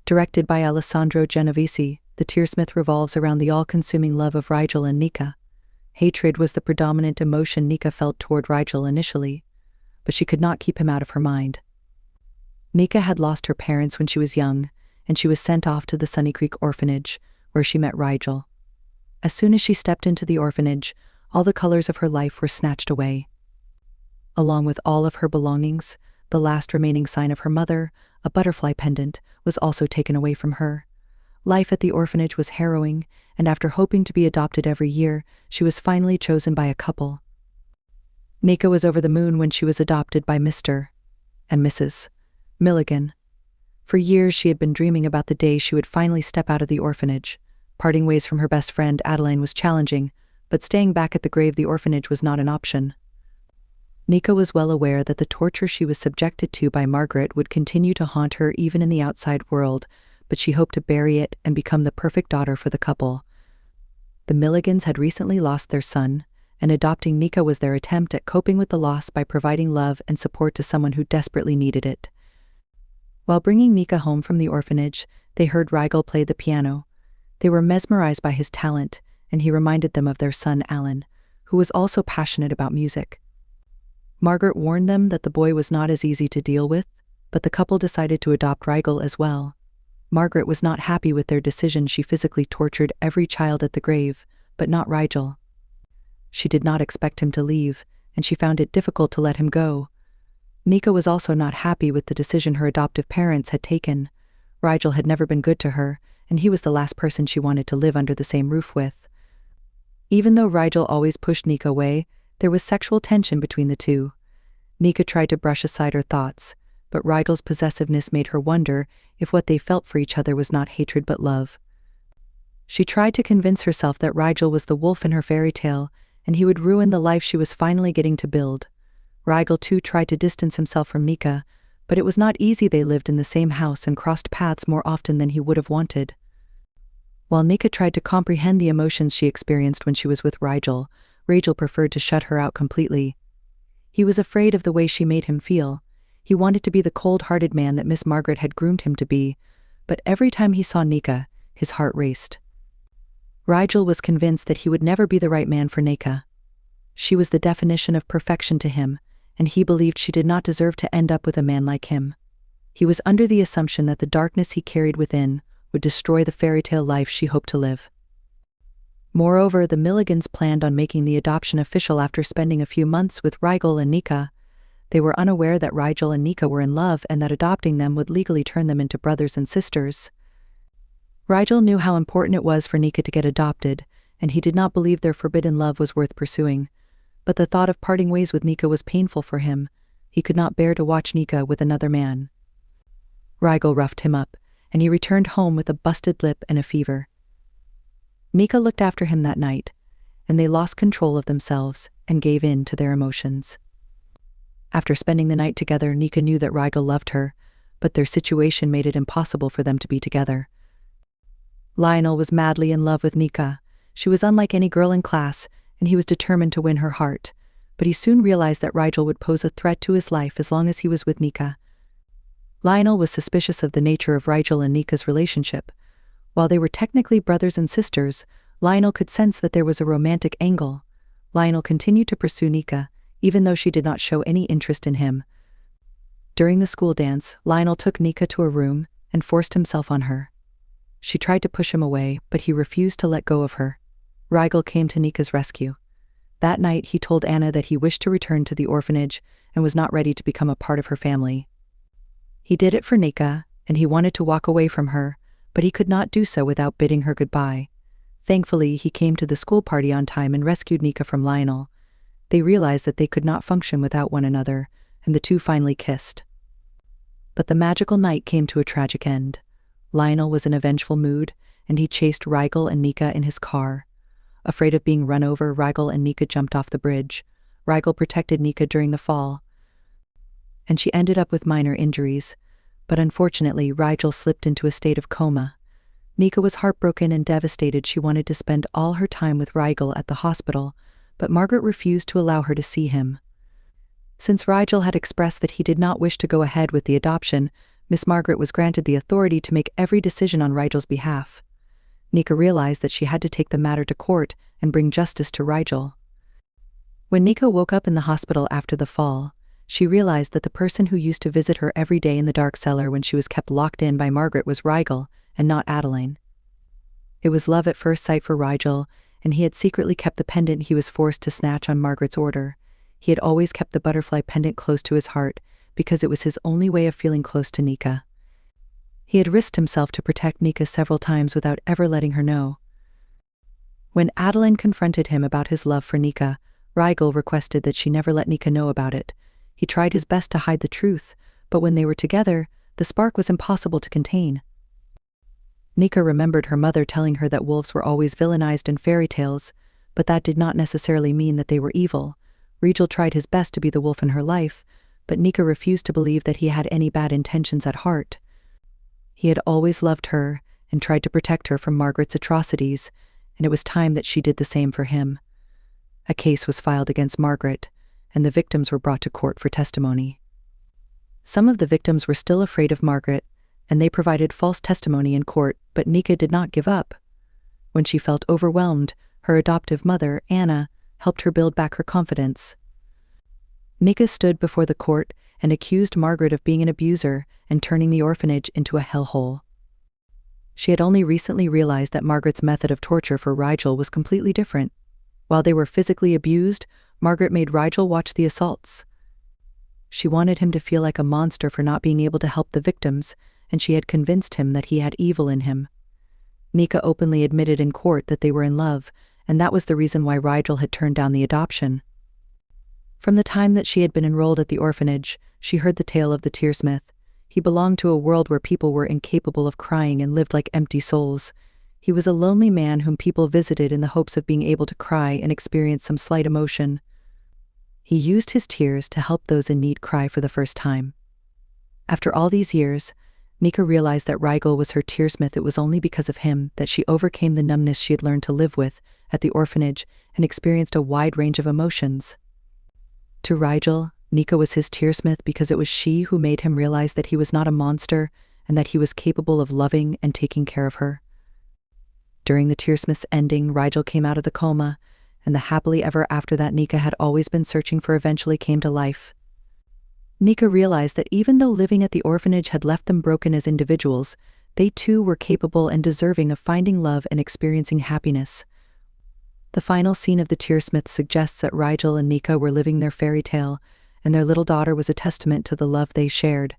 Directed by Alessandro Genovese, the Tearsmith revolves around the all-consuming love of Rigel and Nica. Hatred was the predominant emotion Nica felt toward Rigel initially, but she could not keep him out of her mind. Nica had lost her parents when she was young, and she was sent off to the Sunny Creek orphanage, where she met Rigel. As soon as she stepped into the orphanage, all the colors of her life were snatched away. Along with all of her belongings, the last remaining sign of her mother, a butterfly pendant, was also taken away from her. Life at the orphanage was harrowing, and after hoping to be adopted every year, she was finally chosen by a couple. Nica was over the moon when she was adopted by Mr. and Mrs. Milligan. For years she had been dreaming about the day she would finally step out of the orphanage. Parting ways from her best friend Adeline was challenging, but staying back at the grave the orphanage was not an option. Nica was well aware that the torture she was subjected to by Margaret would continue to haunt her even in the outside world, but she hoped to bury it and become the perfect daughter for the couple. The Milligans had recently lost their son, and adopting Nica was their attempt at coping with the loss by providing love and support to someone who desperately needed it. While bringing Nica home from the orphanage, they heard Rigel play the piano. They were mesmerized by his talent, and he reminded them of their son Alan, who was also passionate about music. Margaret warned them that the boy was not as easy to deal with, but the couple decided to adopt Rigel as well. Margaret was not happy with their decision. She physically tortured every child at the grave, but not Rigel. She did not expect him to leave, and she found it difficult to let him go. Nica was also not happy with the decision her adoptive parents had taken. Rigel had never been good to her, and he was the last person she wanted to live under the same roof with. Even though Rigel always pushed Nica away, there was sexual tension between the two. Nica tried to brush aside her thoughts, but Rigel's possessiveness made her wonder if what they felt for each other was not hatred but love. She tried to convince herself that Rigel was the wolf in her fairy tale, and he would ruin the life she was finally getting to build. Rigel too tried to distance himself from Nica, but it was not easy. They lived in the same house and crossed paths more often than he would have wanted. While Nica tried to comprehend the emotions she experienced when she was with Rigel preferred to shut her out completely. He was afraid of the way she made him feel. He wanted to be the cold-hearted man that Miss Margaret had groomed him to be, but every time he saw Nica, his heart raced. Rigel was convinced that he would never be the right man for Nica. She was the definition of perfection to him, and he believed she did not deserve to end up with a man like him. He was under the assumption that the darkness he carried within would destroy the fairy tale life she hoped to live. Moreover, the Milligans planned on making the adoption official after spending a few months with Rigel and Nica. They were unaware that Rigel and Nica were in love and that adopting them would legally turn them into brothers and sisters. Rigel knew how important it was for Nica to get adopted, and he did not believe their forbidden love was worth pursuing. But the thought of parting ways with Nica was painful for him. He could not bear to watch Nica with another man. Rigel roughed him up, and he returned home with a busted lip and a fever. Nica looked after him that night, and they lost control of themselves and gave in to their emotions. After spending the night together, Nica knew that Rigel loved her, but their situation made it impossible for them to be together. Lionel was madly in love with Nica. She was unlike any girl in class, and he was determined to win her heart, but he soon realized that Rigel would pose a threat to his life as long as he was with Nica. Lionel was suspicious of the nature of Rigel and Nica's relationship. While they were technically brothers and sisters, Lionel could sense that there was a romantic angle. Lionel continued to pursue Nica, even though she did not show any interest in him. During the school dance, Lionel took Nica to a room and forced himself on her. She tried to push him away, but he refused to let go of her. Rigel came to Nica's rescue. That night, he told Anna that he wished to return to the orphanage and was not ready to become a part of her family. He did it for Nica, and he wanted to walk away from her, but he could not do so without bidding her goodbye. Thankfully, he came to the school party on time and rescued Nica from Lionel. They realized that they could not function without one another, and the two finally kissed. But the magical night came to a tragic end. Lionel was in a vengeful mood, and he chased Rigel and Nica in his car. Afraid of being run over, Rigel and Nica jumped off the bridge. Rigel protected Nica during the fall, and she ended up with minor injuries. But unfortunately, Rigel slipped into a state of coma. Nica was heartbroken and devastated. She wanted to spend all her time with Rigel at the hospital, but Margaret refused to allow her to see him. Since Rigel had expressed that he did not wish to go ahead with the adoption, Miss Margaret was granted the authority to make every decision on Rigel's behalf. Nica realized that she had to take the matter to court and bring justice to Rigel. When Nica woke up in the hospital after the fall, she realized that the person who used to visit her every day in the dark cellar when she was kept locked in by Margaret was Rigel, and not Adeline. It was love at first sight for Rigel, and he had secretly kept the pendant he was forced to snatch on Margaret's order. He had always kept the butterfly pendant close to his heart, because it was his only way of feeling close to Nica. He had risked himself to protect Nica several times without ever letting her know. When Adeline confronted him about his love for Nica, Rigel requested that she never let Nica know about it. He tried his best to hide the truth, but when they were together, the spark was impossible to contain. Nica remembered her mother telling her that wolves were always villainized in fairy tales, but that did not necessarily mean that they were evil. Rigel tried his best to be the wolf in her life, but Nica refused to believe that he had any bad intentions at heart. He had always loved her and tried to protect her from Margaret's atrocities, and it was time that she did the same for him. A case was filed against Margaret, and the victims were brought to court for testimony. Some of the victims were still afraid of Margaret, and they provided false testimony in court, but Nica did not give up. When she felt overwhelmed, her adoptive mother, Anna, helped her build back her confidence. Nica stood before the court and accused Margaret of being an abuser and turning the orphanage into a hellhole. She had only recently realized that Margaret's method of torture for Rigel was completely different. While they were physically abused, Margaret made Rigel watch the assaults. She wanted him to feel like a monster for not being able to help the victims, and she had convinced him that he had evil in him. Nica openly admitted in court that they were in love, and that was the reason why Rigel had turned down the adoption. From the time that she had been enrolled at the orphanage, she heard the tale of the Tearsmith. He belonged to a world where people were incapable of crying and lived like empty souls. He was a lonely man whom people visited in the hopes of being able to cry and experience some slight emotion. He used his tears to help those in need cry for the first time. After all these years, Nica realized that Rigel was her Tearsmith. It was only because of him that she overcame the numbness she had learned to live with at the orphanage and experienced a wide range of emotions. To Rigel, Nica was his Tearsmith because it was she who made him realize that he was not a monster and that he was capable of loving and taking care of her. During the Tearsmith's ending, Rigel came out of the coma, and the happily ever after that Nica had always been searching for eventually came to life. Nica realized that even though living at the orphanage had left them broken as individuals, they too were capable and deserving of finding love and experiencing happiness. The final scene of the Tearsmith suggests that Rigel and Nica were living their fairy tale, and their little daughter was a testament to the love they shared.